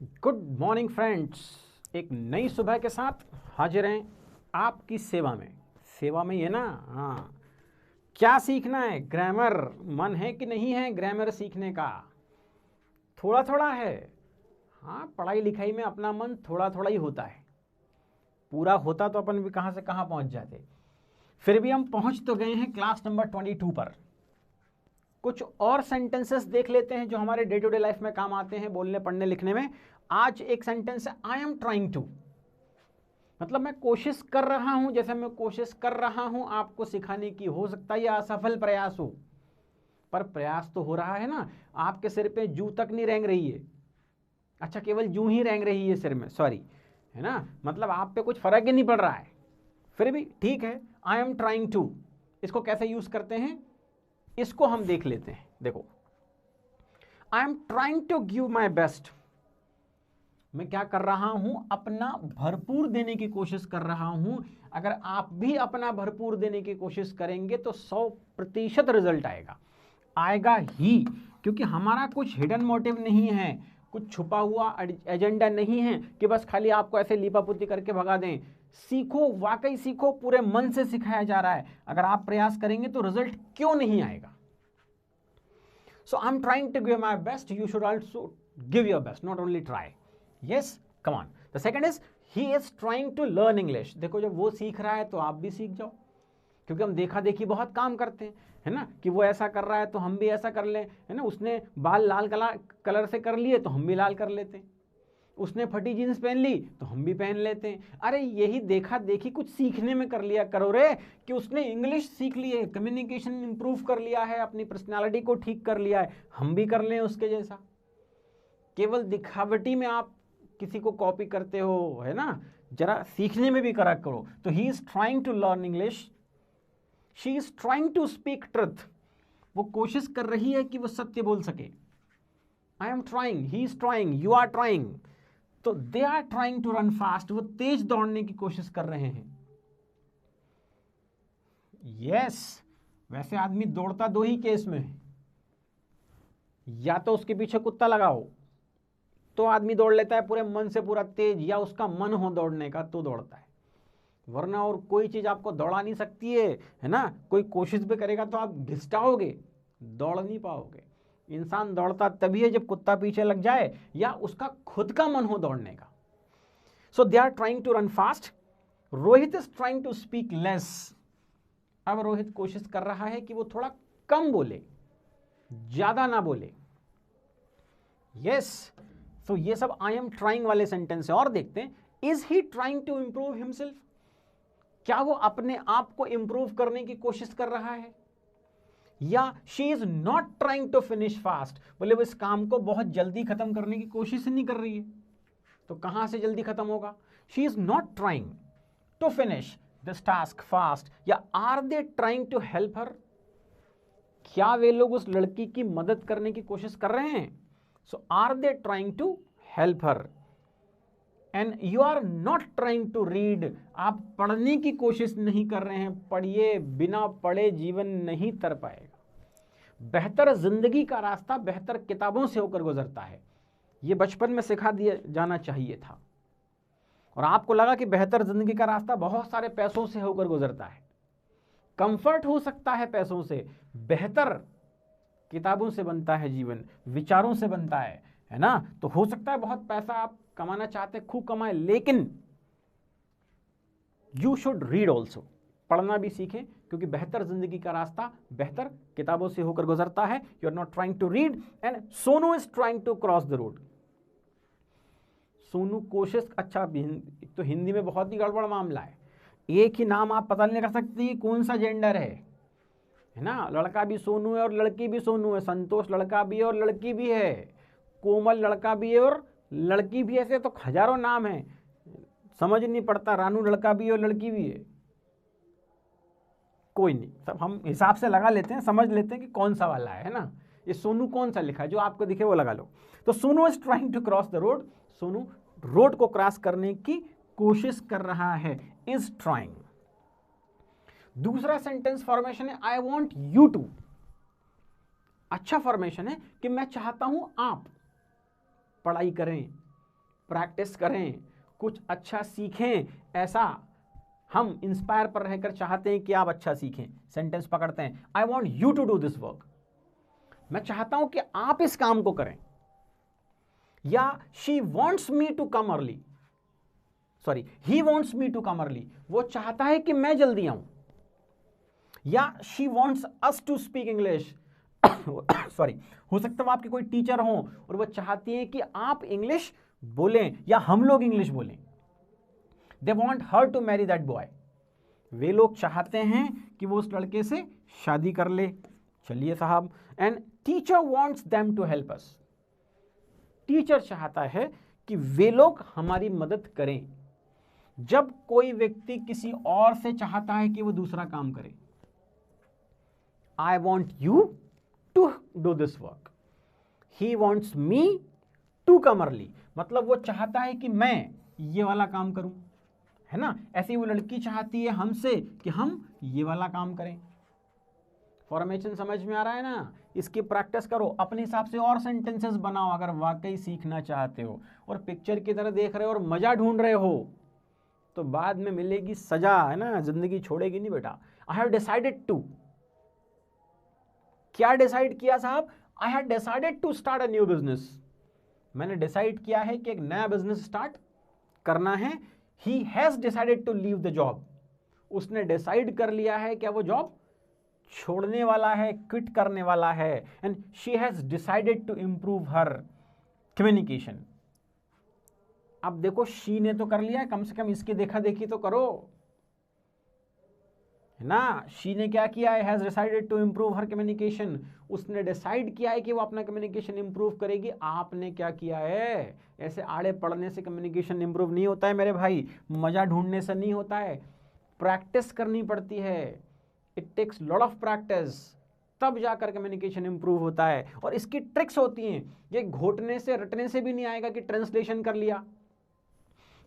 Good morning friends. एक नई सुबह के साथ हाजिर हैं आपकी सेवा में। सेवा में ये ना, हाँ, क्या सीखना है? ग्रामर। मन है कि नहीं है ग्रामर सीखने का? थोड़ा थोड़ा है। हाँ, पढ़ाई लिखाई में अपना मन थोड़ा थोड़ा ही होता है। पूरा होता तो अपन भी कहाँ से कहाँ पहुँच जाते। फिर भी हम पहुँच तो गए हैं क्लास नंबर 22 पर। कुछ और सेंटेंसेस देख लेते हैं जो हमारे डे टू डे लाइफ में काम आते हैं, बोलने पढ़ने लिखने में। आज एक सेंटेंस है, आई एम ट्राइंग टू। मतलब मैं कोशिश कर रहा हूं। जैसे मैं कोशिश कर रहा हूं आपको सिखाने की, हो सकता है यह असफल प्रयास हो, पर प्रयास तो हो रहा है ना। आपके सिर पे जू तक नहीं रेंग रही है। अच्छा, केवल जू ही रेंग रही है सिर में, सॉरी, है ना। मतलब आप पे कुछ फर्क ही नहीं पड़ रहा है, फिर भी ठीक है। आई एम ट्राइंग टू, इसको कैसे यूज करते हैं इसको हम देख लेते हैं। देखो, I am trying to give my best. मैं क्या कर रहा हूं? अपना भरपूर देने की कोशिश कर रहा हूं। अगर आप भी अपना भरपूर देने की कोशिश करेंगे तो 100% रिजल्ट आएगा। आएगा ही, क्योंकि हमारा कुछ हिडन मोटिव नहीं है, कुछ छुपा हुआ एजेंडा नहीं है कि बस खाली आपको ऐसे लीपापुती करके भगा दें। सीखो, वाकई सीखो, पूरे मन से सिखाया जा रहा है। अगर आप प्रयास करेंगे तो रिजल्ट क्यों नहीं आएगा? So I'm trying to give my best. You should also give your best, not only try. Yes, come on. The second is he is trying to learn English. देखो, जब वो सीख रहा है तो आप भी सीख जाओ, क्योंकि हम देखा देखी बहुत काम करते हैं, है ना, कि वो ऐसा कर रहा है तो हम भी ऐसा कर लें, है ना। उसने बाल लाल कलर से कर लिए तो हम भी लाल कर लेते हैं। उसने फटी जीन्स पहन ली तो हम भी पहन लेते हैं। अरे यही देखा देखी कुछ सीखने में कर लिया करो रे, कि उसने इंग्लिश सीख ली है, कम्युनिकेशन इंप्रूव कर लिया है, अपनी पर्सनालिटी को ठीक कर लिया है, हम भी कर लें उसके जैसा। केवल दिखावटी में आप किसी को कॉपी करते हो, है ना। जरा सीखने में भी करा करो। तो he is trying to learn English, she is trying to speak truth. वो कोशिश कर रही है कि वो सत्य बोल सके। I am trying, he is trying, you are trying. तो they are trying to run fast, वो तेज दौड़ने की कोशिश कर रहे हैं। यस, वैसे आदमी दौड़ता दो ही केस में है। या तो उसके पीछे कुत्ता लगाओ तो आदमी दौड़ लेता है पूरे मन से, पूरा तेज, या उसका मन हो दौड़ने का तो दौड़ता है। वरना और कोई चीज आपको दौड़ा नहीं सकती है ना। कोई कोशिश भी करेगा तो आप घिसटाओगे, दौड़ नहीं पाओगे। इंसान दौड़ता तभी है जब कुत्ता पीछे लग जाए या उसका खुद का मन हो दौड़ने का। So they are trying to run fast. Rohit is trying to speak less. अब रोहित कोशिश कर रहा है कि वो थोड़ा कम बोले, ज्यादा ना बोले। यस, सो ये सब आई एम ट्राइंग वाले सेंटेंस है। और देखते हैं, is he trying to improve himself. क्या वो अपने आप को इंप्रूव करने की कोशिश कर रहा है? या she is not trying to finish fast, बोले वो इस काम को बहुत जल्दी खत्म करने की कोशिश नहीं कर रही है। तो कहां से जल्दी खत्म होगा? She is not trying to finish this task fast. या are they trying to help her, क्या वे लोग उस लड़की की मदद करने की कोशिश कर रहे हैं? So are they trying to help her. And you are not trying to read, आप पढ़ने की कोशिश नहीं कर रहे हैं। पढ़िए, बिना पढ़े जीवन नहीं तर पाएगा। बेहतर जिंदगी का रास्ता बेहतर किताबों से होकर गुजरता है। ये बचपन में सिखा दिया जाना चाहिए था। और आपको लगा कि बेहतर जिंदगी का रास्ता बहुत सारे पैसों से होकर गुजरता है। कंफर्ट हो सकता है पैसों से, बेहतर किताबों से बनता है जीवन, विचारों से बनता है ना। तो हो सकता है बहुत पैसा आप कमाना चाहते हैं, खूब कमाए, लेकिन यू शुड रीड ऑल्सो, पढ़ना भी सीखें, क्योंकि बेहतर जिंदगी का रास्ता बेहतर किताबों से होकर गुजरता है। You are not trying to read and Sonu is trying to cross the road. Sonu कोशिश, अच्छा तो हिंदी में बहुत ही गड़बड़ मामला है। एक ही नाम आप पता नहीं कर सकते कौन सा जेंडर है ना। लड़का भी सोनू है और लड़की भी सोनू है। संतोष लड़का भी है और लड़की भी है। कोमल लड़का भी है और लड़की भी। ऐसे तो हजारों नाम हैं, समझ नहीं पड़ता। रानू लड़का भी है और लड़की भी है। कोई नहीं, सब हम हिसाब से लगा लेते हैं, समझ लेते हैं कि कौन सा वाला है ना। ये सोनू कौन सा लिखा है, जो आपको दिखे वो लगा लो। तो Sonu is trying to cross the road, Sonu road को क्रॉस करने की कोशिश कर रहा है, इज ट्राइंग। दूसरा सेंटेंस फॉर्मेशन है, आई वॉन्ट यू टू। अच्छा फॉर्मेशन है कि मैं चाहता हूं आप पढ़ाई करें, प्रैक्टिस करें, कुछ अच्छा सीखें, ऐसा हम इंस्पायर पर रहकर चाहते हैं कि आप अच्छा सीखें। सेंटेंस पकड़ते हैं, I want you to do this work, मैं चाहता हूं कि आप इस काम को करें। या she wants me to come early, sorry he wants me to come early, वो चाहता है कि मैं जल्दी आऊं। या she wants us to speak English, sorry हो सकता है आपके कोई टीचर हो और वो चाहती है कि आप इंग्लिश बोलें या हम लोग इंग्लिश बोलें। They want her to marry that boy, वे लोग चाहते हैं कि वो उस लड़के से शादी कर ले। चलिए साहब, and teacher wants them to help us, teacher चाहता है कि वे लोग हमारी मदद करें। जब कोई व्यक्ति किसी और से चाहता है कि वो दूसरा काम करे, I want you to do this work, he wants me to come early, मतलब वो चाहता है कि मैं ये वाला काम करूं, है ना। ऐसे ही वो लड़की चाहती है हमसे कि हम ये वाला काम करें। फॉर्मेशन समझ में आ रहा है ना। इसकी प्रैक्टिस करो, अपने हिसाब से और सेंटेंसेस बनाओ अगर वाकई सीखना चाहते हो। और पिक्चर की तरह देख रहे हो और मजा ढूंढ रहे हो तो बाद में मिलेगी सजा, है ना, जिंदगी छोड़ेगी नहीं बेटा। आई हैव डिसाइडेड टू, क्या डिसाइड किया साहब? I have decided to start a new business, मैंने डिसाइड किया है कि एक नया बिजनेस स्टार्ट करना है। He has decided to leave the job, उसने डिसाइड कर लिया है कि वो जॉब छोड़ने वाला है, क्विट करने वाला है। And she has decided to improve her communication. अब देखो, शी ने तो कर लिया है, कम से कम इसकी देखा देखी तो करो, है ना। शी ने क्या किया है? Has decided to improve her communication, उसने डिसाइड किया है कि वो अपना कम्युनिकेशन इंप्रूव करेगी। आपने क्या किया है? ऐसे आड़े पढ़ने से कम्युनिकेशन इंप्रूव नहीं होता है मेरे भाई, मजा ढूंढने से नहीं होता है, प्रैक्टिस करनी पड़ती है। It takes lot of practice, तब जाकर कम्युनिकेशन इंप्रूव होता है। और इसकी ट्रिक्स होती हैं, ये घोटने से रटने से भी नहीं आएगा कि ट्रांसलेशन कर लिया,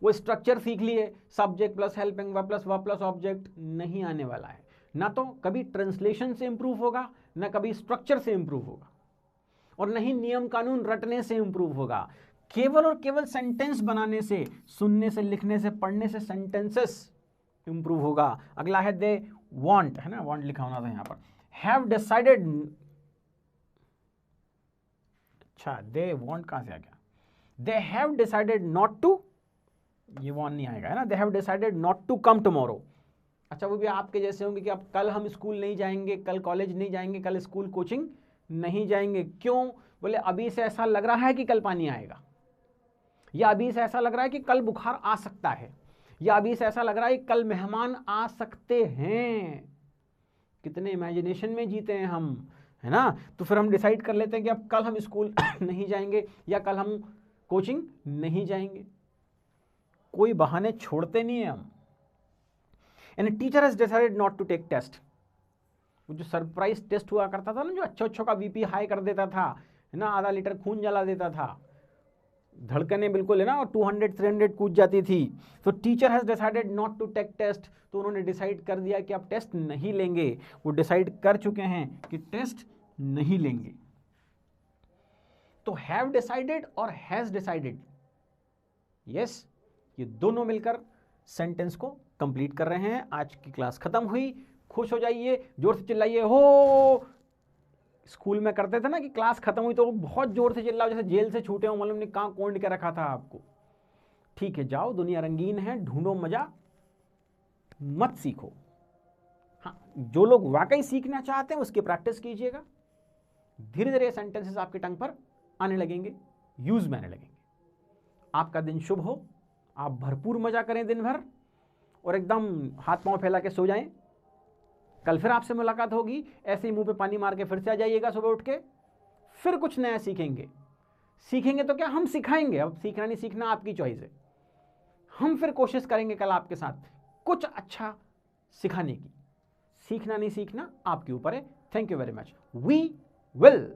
वो स्ट्रक्चर सीख लिए, subject plus helping verb plus verb plus object, नहीं आने वाला है। ना तो कभी ट्रांसलेशन से इंप्रूव होगा, ना कभी स्ट्रक्चर से इंप्रूव होगा, और नहीं नियम कानून रटने से इंप्रूव होगा। केवल और केवल सेंटेंस बनाने से, सुनने से, लिखने से, पढ़ने से सेंटेंसेस इंप्रूव होगा। अगला है दे वांट, है ना, वांट लिखा होना था यहाँ पर। हैव डिसाइडेड, अच्छा दे वांट कहां से आ गया? They have decided not to, ये वांट नहीं आएगा, है ना। They have decided not to come tomorrow, अच्छा वो भी आपके जैसे होंगे कि अब कल हम स्कूल नहीं जाएंगे, कल कॉलेज नहीं जाएंगे, कल स्कूल कोचिंग नहीं जाएंगे। क्यों? बोले अभी से ऐसा लग रहा है कि कल पानी आएगा, या अभी से ऐसा लग रहा है कि कल बुखार आ सकता है, या अभी से ऐसा लग रहा है कि कल मेहमान आ सकते हैं। कितने इमेजिनेशन में जीते हैं हम, है ना। तो फिर हम डिसाइड कर लेते हैं कि अब कल हम स्कूल नहीं जाएंगे या कल हम कोचिंग नहीं जाएंगे। कोई बहाने छोड़ते नहीं है हम। And teacher has decided not to take test, वो जो सरप्राइज टेस्ट हुआ करता था ना, जो अच्छों का बीपी हाई कर देता था, है ना, आधा लीटर खून जला देता था, धड़कने बिल्कुल, है ना, और 200-300 कूद जाती थी। तो teacher has decided not to take test, तो उन्होंने डिसाइड कर दिया कि आप टेस्ट नहीं लेंगे। वो डिसाइड कर चुके हैं कि टेस्ट नहीं लेंगे। तो हैव डिसाइडेड और हैज डिसाइडेड, यस, ये दोनों मिलकर सेंटेंस को कंप्लीट कर रहे हैं। आज की क्लास खत्म हुई, खुश हो जाइए, जोर से चिल्लाइए हो। स्कूल में करते थे ना कि क्लास खत्म हुई तो बहुत जोर से चिल्लाओ, जैसे जेल से छूटे हो, मालूम नहीं कहाँ कोंड के रखा था आपको। ठीक है, जाओ, दुनिया रंगीन है, ढूंढो मजा, मत सीखो। हाँ, जो लोग वाकई सीखना चाहते हैं उसकी प्रैक्टिस कीजिएगा, धीरे धीरे सेंटेंसेस आपके टंग पर आने लगेंगे, यूज में आने लगेंगे। आपका दिन शुभ हो, आप भरपूर मजा करें दिन भर, और एकदम हाथ पांव फैला के सो जाएं। कल फिर आपसे मुलाकात होगी, ऐसे ही मुंह पे पानी मार के फिर से आ जाइएगा सुबह उठ के, फिर कुछ नया सीखेंगे। सीखेंगे तो क्या, हम सिखाएंगे। अब सीखना नहीं सीखना आपकी चॉइस है। हम फिर कोशिश करेंगे कल आपके साथ कुछ अच्छा सिखाने की। सीखना नहीं सीखना आपके ऊपर है। Thank you very much, we will.